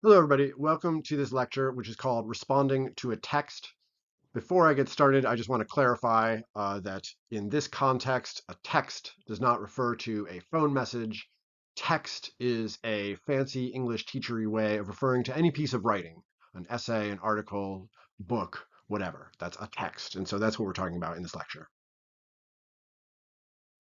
Hello, everybody. Welcome to this lecture, which is called Responding to a Text. Before I get started, I just want to clarify that in this context, a text does not refer to a phone message. Text is a fancy English teachery way of referring to any piece of writing, an essay, an article, book, whatever. That's a text. And so that's what we're talking about in this lecture.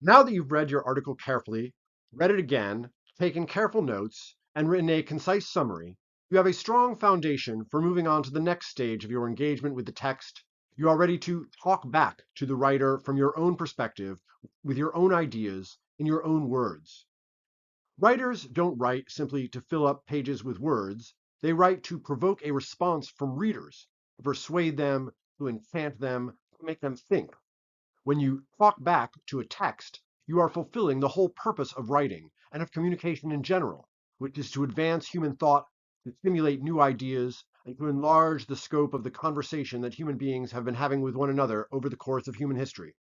Now that you've read your article carefully, read it again, taken careful notes, and written a concise summary, you have a strong foundation for moving on to the next stage of your engagement with the text. You are ready to talk back to the writer from your own perspective, with your own ideas, in your own words. Writers don't write simply to fill up pages with words. They write to provoke a response from readers, to persuade them, to enchant them, to make them think. When you talk back to a text, you are fulfilling the whole purpose of writing and of communication in general, which is to advance human thought, to stimulate new ideas, and to enlarge the scope of the conversation that human beings have been having with one another over the course of human history.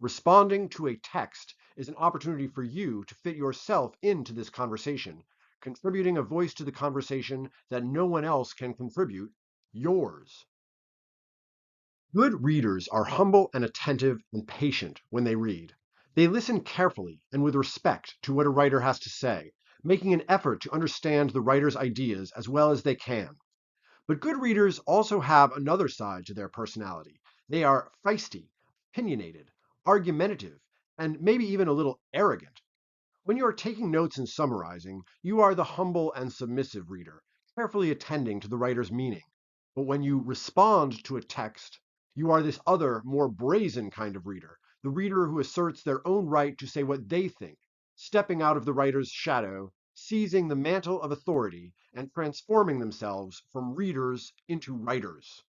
Responding to a text is an opportunity for you to fit yourself into this conversation, contributing a voice to the conversation that no one else can contribute, yours. Good readers are humble and attentive and patient when they read. They listen carefully and with respect to what a writer has to say, making an effort to understand the writer's ideas as well as they can. But good readers also have another side to their personality. They are feisty, opinionated, argumentative, and maybe even a little arrogant. When you are taking notes and summarizing, you are the humble and submissive reader, carefully attending to the writer's meaning. But when you respond to a text, you are this other, more brazen kind of reader, the reader who asserts their own right to say what they think, stepping out of the writer's shadow, seizing the mantle of authority, and transforming themselves from readers into writers.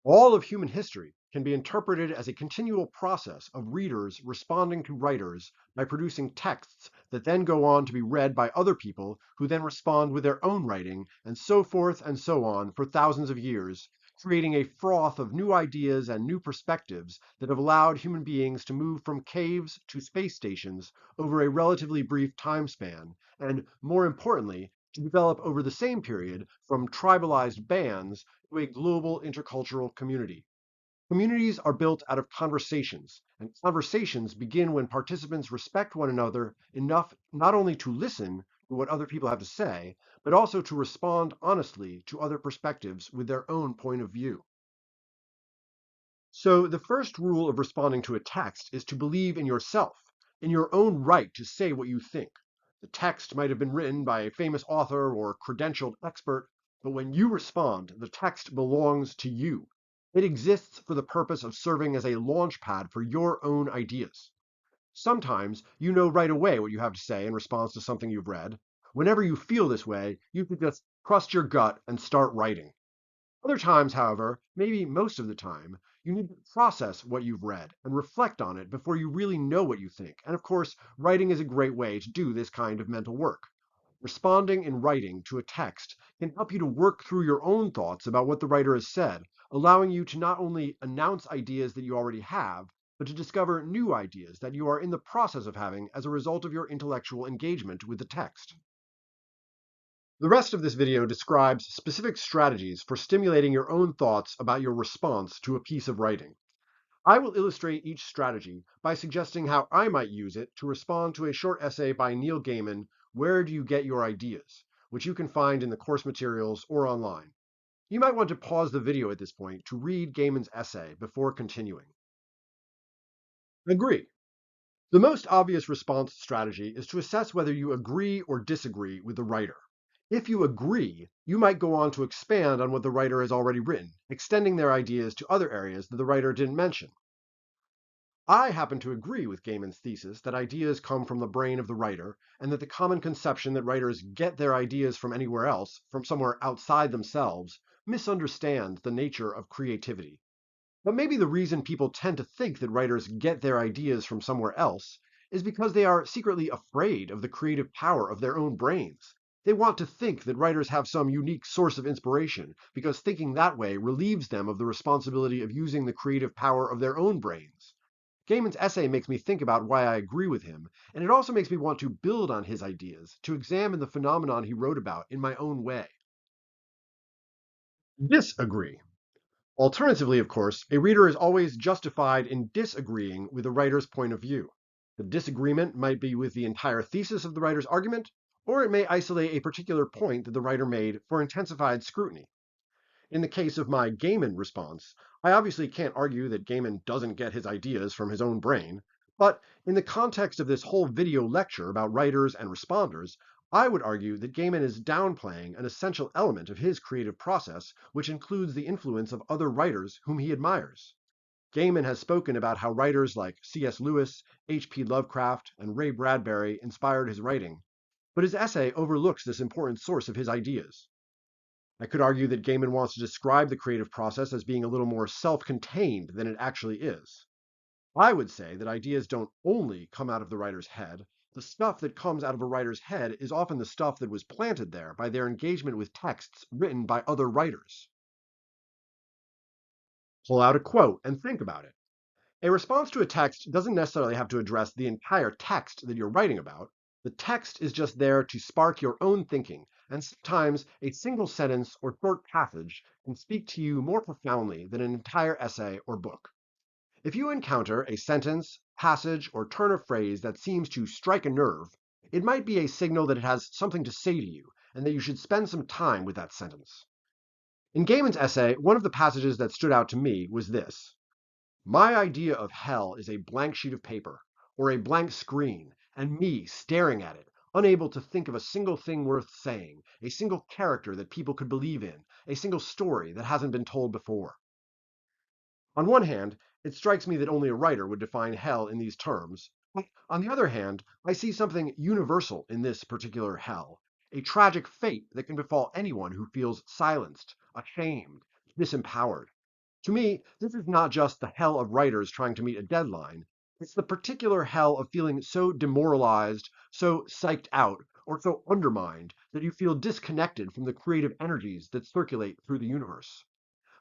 All of human history can be interpreted as a continual process of readers responding to writers by producing texts that then go on to be read by other people who then respond with their own writing, and so forth and so on for thousands of years, creating a froth of new ideas and new perspectives that have allowed human beings to move from caves to space stations over a relatively brief time span, and more importantly, to develop over the same period from tribalized bands to a global intercultural community. Communities are built out of conversations, and conversations begin when participants respect one another enough not only to listen to what other people have to say, but also to respond honestly to other perspectives with their own point of view. So, the first rule of responding to a text is to believe in yourself, in your own right to say what you think. The text might have been written by a famous author or credentialed expert, but when you respond, the text belongs to you. It exists for the purpose of serving as a launch pad for your own ideas. Sometimes you know right away what you have to say in response to something you've read. Whenever you feel this way, you can just trust your gut and start writing. Other times, however, maybe most of the time, you need to process what you've read and reflect on it before you really know what you think. And of course, writing is a great way to do this kind of mental work. Responding in writing to a text can help you to work through your own thoughts about what the writer has said, allowing you to not only announce ideas that you already have, but to discover new ideas that you are in the process of having as a result of your intellectual engagement with the text. The rest of this video describes specific strategies for stimulating your own thoughts about your response to a piece of writing. I will illustrate each strategy by suggesting how I might use it to respond to a short essay by Neil Gaiman, Where Do You Get Your Ideas?, which you can find in the course materials or online. You might want to pause the video at this point to read Gaiman's essay before continuing. Agree. The most obvious response strategy is to assess whether you agree or disagree with the writer. If you agree, you might go on to expand on what the writer has already written, extending their ideas to other areas that the writer didn't mention. I happen to agree with Gaiman's thesis that ideas come from the brain of the writer, and that the common conception that writers get their ideas from anywhere else, from somewhere outside themselves, misunderstands the nature of creativity. But maybe the reason people tend to think that writers get their ideas from somewhere else is because they are secretly afraid of the creative power of their own brains. They want to think that writers have some unique source of inspiration, because thinking that way relieves them of the responsibility of using the creative power of their own brains. Gaiman's essay makes me think about why I agree with him, and it also makes me want to build on his ideas, to examine the phenomenon he wrote about in my own way. Disagree. Alternatively, of course, a reader is always justified in disagreeing with the writer's point of view. The disagreement might be with the entire thesis of the writer's argument, or it may isolate a particular point that the writer made for intensified scrutiny. In the case of my Gaiman response, I obviously can't argue that Gaiman doesn't get his ideas from his own brain, but in the context of this whole video lecture about writers and responders, I would argue that Gaiman is downplaying an essential element of his creative process, which includes the influence of other writers whom he admires. Gaiman has spoken about how writers like C.S. Lewis, H.P. Lovecraft, and Ray Bradbury inspired his writing, but his essay overlooks this important source of his ideas. I could argue that Gaiman wants to describe the creative process as being a little more self-contained than it actually is. I would say that ideas don't only come out of the writer's head. The stuff that comes out of a writer's head is often the stuff that was planted there by their engagement with texts written by other writers. Pull out a quote and think about it. A response to a text doesn't necessarily have to address the entire text that you're writing about. The text is just there to spark your own thinking, and sometimes a single sentence or short passage can speak to you more profoundly than an entire essay or book. If you encounter a sentence, passage, or turn of phrase that seems to strike a nerve, it might be a signal that it has something to say to you, and that you should spend some time with that sentence. In Gaiman's essay, one of the passages that stood out to me was this: "My idea of hell is a blank sheet of paper, or a blank screen, and me staring at it, unable to think of a single thing worth saying, a single character that people could believe in, a single story that hasn't been told before." On one hand, it strikes me that only a writer would define hell in these terms. But on the other hand, I see something universal in this particular hell, a tragic fate that can befall anyone who feels silenced, ashamed, disempowered. To me, this is not just the hell of writers trying to meet a deadline. It's the particular hell of feeling so demoralized, so psyched out, or so undermined that you feel disconnected from the creative energies that circulate through the universe.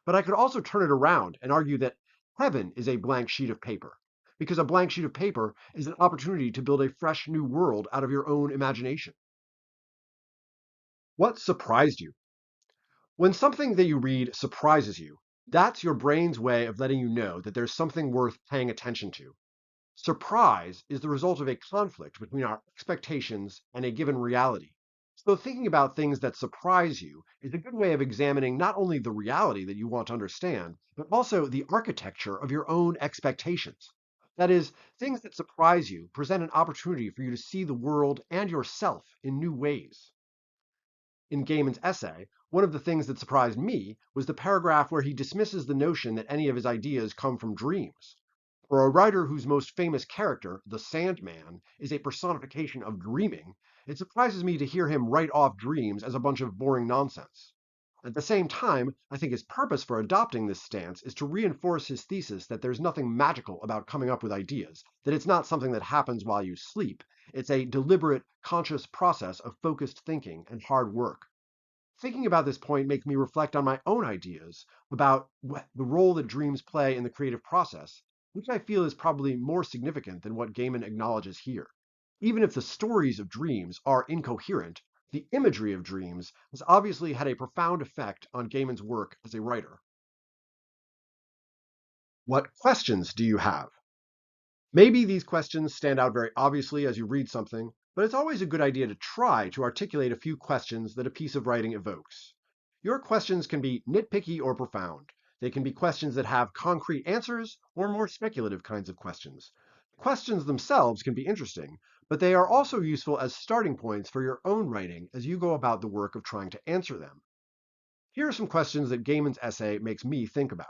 But I could also turn it around and argue that heaven is a blank sheet of paper, because a blank sheet of paper is an opportunity to build a fresh new world out of your own imagination. What surprised you? When something that you read surprises you, that's your brain's way of letting you know that there's something worth paying attention to. Surprise is the result of a conflict between our expectations and a given reality. So thinking about things that surprise you is a good way of examining not only the reality that you want to understand, but also the architecture of your own expectations. That is, things that surprise you present an opportunity for you to see the world and yourself in new ways. In Gaiman's essay, one of the things that surprised me was the paragraph where he dismisses the notion that any of his ideas come from dreams. For a writer whose most famous character, the Sandman, is a personification of dreaming, it surprises me to hear him write off dreams as a bunch of boring nonsense. At the same time, I think his purpose for adopting this stance is to reinforce his thesis that there's nothing magical about coming up with ideas, that it's not something that happens while you sleep. It's a deliberate, conscious process of focused thinking and hard work. Thinking about this point makes me reflect on my own ideas about the role that dreams play in the creative process, which I feel is probably more significant than what Gaiman acknowledges here. Even if the stories of dreams are incoherent, the imagery of dreams has obviously had a profound effect on Gaiman's work as a writer. What questions do you have? Maybe these questions stand out very obviously as you read something, but it's always a good idea to try to articulate a few questions that a piece of writing evokes. Your questions can be nitpicky or profound. They can be questions that have concrete answers or more speculative kinds of questions. Questions themselves can be interesting, but they are also useful as starting points for your own writing as you go about the work of trying to answer them. Here are some questions that Gaiman's essay makes me think about.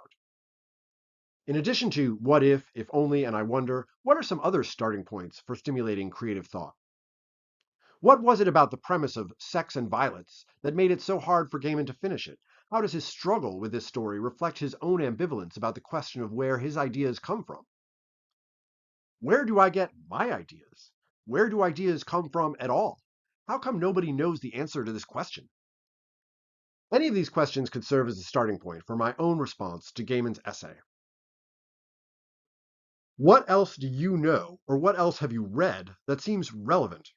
In addition to what if only, and I wonder, what are some other starting points for stimulating creative thought? What was it about the premise of sex and violets that made it so hard for Gaiman to finish it? How does his struggle with this story reflect his own ambivalence about the question of where his ideas come from? Where do I get my ideas? Where do ideas come from at all? How come nobody knows the answer to this question? Any of these questions could serve as a starting point for my own response to Gaiman's essay. What else do you know, or what else have you read that seems relevant?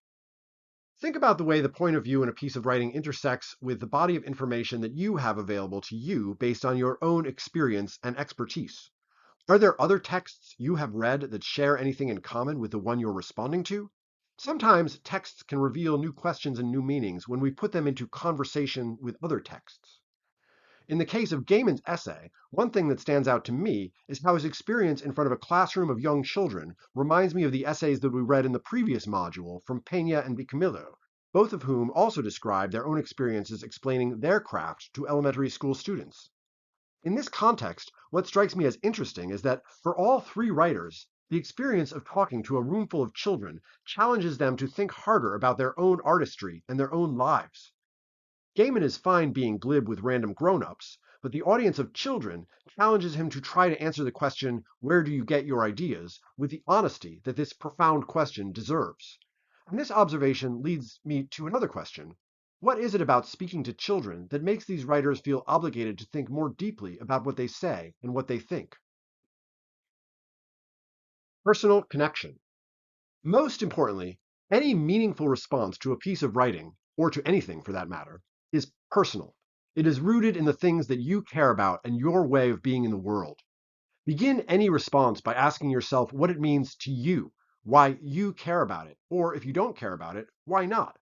Think about the way the point of view in a piece of writing intersects with the body of information that you have available to you based on your own experience and expertise. Are there other texts you have read that share anything in common with the one you're responding to? Sometimes texts can reveal new questions and new meanings when we put them into conversation with other texts. In the case of Gaiman's essay, one thing that stands out to me is how his experience in front of a classroom of young children reminds me of the essays that we read in the previous module from Peña and Bicamillo, both of whom also describe their own experiences explaining their craft to elementary school students. In this context, what strikes me as interesting is that for all three writers, the experience of talking to a roomful of children challenges them to think harder about their own artistry and their own lives. Gaiman is fine being glib with random grown-ups, but the audience of children challenges him to try to answer the question, where do you get your ideas, with the honesty that this profound question deserves. And this observation leads me to another question. What is it about speaking to children that makes these writers feel obligated to think more deeply about what they say and what they think? Personal connection. Most importantly, any meaningful response to a piece of writing, or to anything for that matter, is personal. It is rooted in the things that you care about and your way of being in the world. Begin any response by asking yourself what it means to you, why you care about it, or if you don't care about it, why not?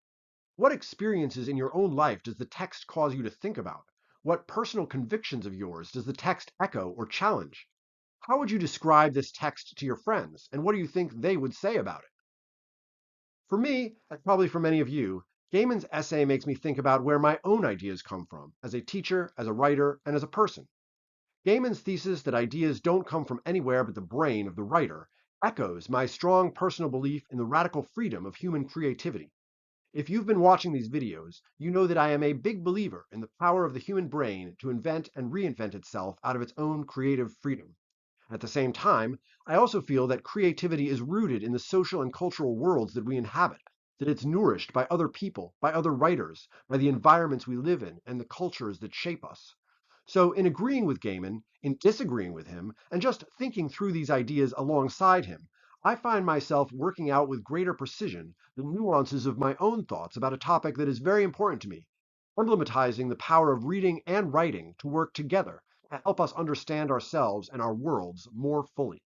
What experiences in your own life does the text cause you to think about? What personal convictions of yours does the text echo or challenge? How would you describe this text to your friends, and what do you think they would say about it? For me, and probably for many of you, Gaiman's essay makes me think about where my own ideas come from, as a teacher, as a writer, and as a person. Gaiman's thesis that ideas don't come from anywhere but the brain of the writer echoes my strong personal belief in the radical freedom of human creativity. If you've been watching these videos, you know that I am a big believer in the power of the human brain to invent and reinvent itself out of its own creative freedom. At the same time, I also feel that creativity is rooted in the social and cultural worlds that we inhabit, that it's nourished by other people, by other writers, by the environments we live in, and the cultures that shape us. So, in agreeing with Gaiman, in disagreeing with him, and just thinking through these ideas alongside him, I find myself working out with greater precision the nuances of my own thoughts about a topic that is very important to me, emblematizing the power of reading and writing to work together to help us understand ourselves and our worlds more fully.